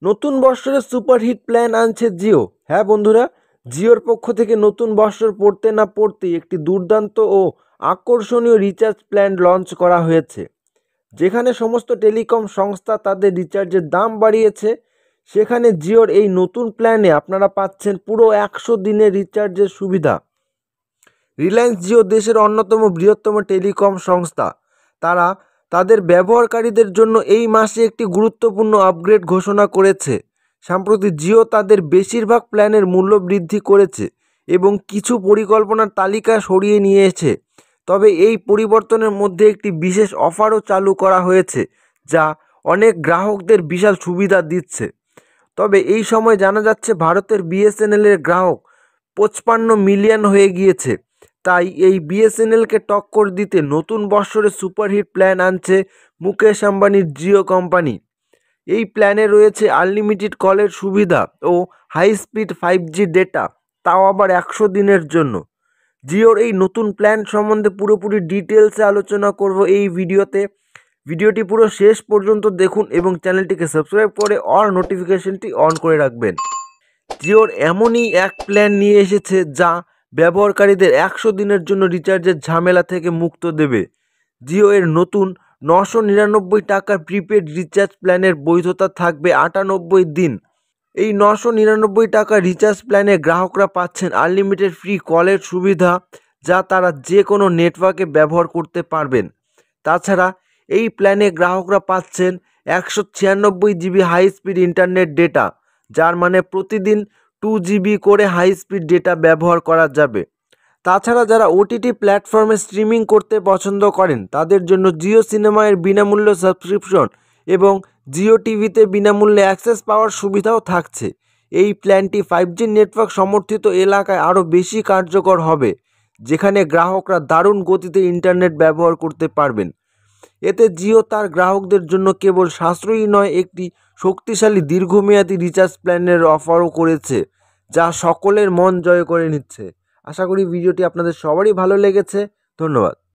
নতুন বৎসরে superhit plan আনছে জিও। হ্যাঁ বন্ধুরা, জিওর পক্ষ থেকে নতুন বৎসর পড়তে না পড়তেই একটি দুর্দান্ত ও আকর্ষণীয় রিচার্জ প্ল্যান লঞ্চ করা হয়েছে, যেখানে সমস্ত টেলিকম সংস্থা তাদের রিচার্জের দাম বাড়িয়েছে। সেখানে জিওর এই নতুন প্ল্যানে আপনারা পাচ্ছেন পুরো 100 দিনের রিচার্জের সুবিধা। রিলায়েন্স জিও দেশের অন্যতম বৃহত্তম টেলিকম সংস্থা। তারা তাদের ব্যবহারকারীদের জন্য এই মাসে একটি গুরুত্বপূর্ণ আপগ্রেড ঘোষণা করেছে। সম্প্রতি জিও তাদের বেশিরভাগ প্ল্যানের মূল্য বৃদ্ধি করেছে এবং কিছু পরিকল্পনার তালিকা সরিয়ে নিয়েছে। তবে এই পরিবর্তনের মধ্যে একটি বিশেষ অফারও চালু করা হয়েছে, যা অনেক গ্রাহকদের বিশাল সুবিধা দিচ্ছে। তবে এই সময় জানা যাচ্ছে ভারতের বিএসএনএলের গ্রাহক 55 মিলিয়ন হয়ে গিয়েছে। তাই এই বিএসএনএলকে টক্কর দিতে নতুন বৎসরে সুপারহিট প্ল্যান আনছে মুকেশ আম্বানির জিও কোম্পানি। এই প্ল্যানে রয়েছে আনলিমিটেড কলের সুবিধা ও হাই স্পিড 5G ডেটা, তাও আবার 100 দিনের জন্য। জিওর এই নতুন প্ল্যান সম্বন্ধে পুরোপুরি ডিটেলসে আলোচনা করব এই ভিডিওতে। ভিডিওটি পুরো শেষ পর্যন্ত দেখুন এবং চ্যানেলটিকে সাবস্ক্রাইব করে অল নোটিফিকেশনটি অন করে রাখবেন। জিওর এমনই এক প্ল্যান নিয়ে এসেছে যা ব্যবহারকারীদের 100 দিনের জন্য রিচার্জের ঝামেলা থেকে মুক্ত দেবে। জিও এর নতুন 999 টাকার প্রিপেড রিচার্জ প্ল্যানের বৈধতা থাকবে 98 দিন। এই 999 টাকা রিচার্জ প্ল্যানে গ্রাহকরা পাচ্ছেন আনলিমিটেড ফ্রি কলের সুবিধা, যা তারা যে কোনো নেটওয়ার্কে ব্যবহার করতে পারবেন। তাছাড়া এই প্ল্যানে গ্রাহকরা পাচ্ছেন 196 GB high speed internet data, যার মানে প্রতিদিন 2 জিবি করে হাই স্পিড ডেটা ব্যবহার করা যাবে। তাছাড়া যারা ওটিটি প্ল্যাটফর্মে স্ট্রিমিং করতে পছন্দ করেন তাদের জন্য জিও সিনেমা এর বিনামূল্য সাবস্ক্রিপশন এবং জিও টিভিতে বিনামূল্যে অ্যাক্সেস পাওয়ার সুবিধাও থাকছে। এই প্ল্যানটি 5G নেটওয়ার্ক সমর্থিত এলাকায় আরও বেশি কার্যকর হবে, যেখানে গ্রাহকরা দারুণ গতিতে ইন্টারনেট ব্যবহার করতে পারবেন। এতে জিও তার গ্রাহকদের জন্য কেবল সাশ্রয়ী নয়, একটি শক্তিশালী দীর্ঘমেয়াদী রিচার্জ প্ল্যানের অফারও করেছে, যা সকলের মন জয় করে নিচ্ছে। আশা করি ভিডিওটি আপনাদের সবারই ভালো লেগেছে। ধন্যবাদ।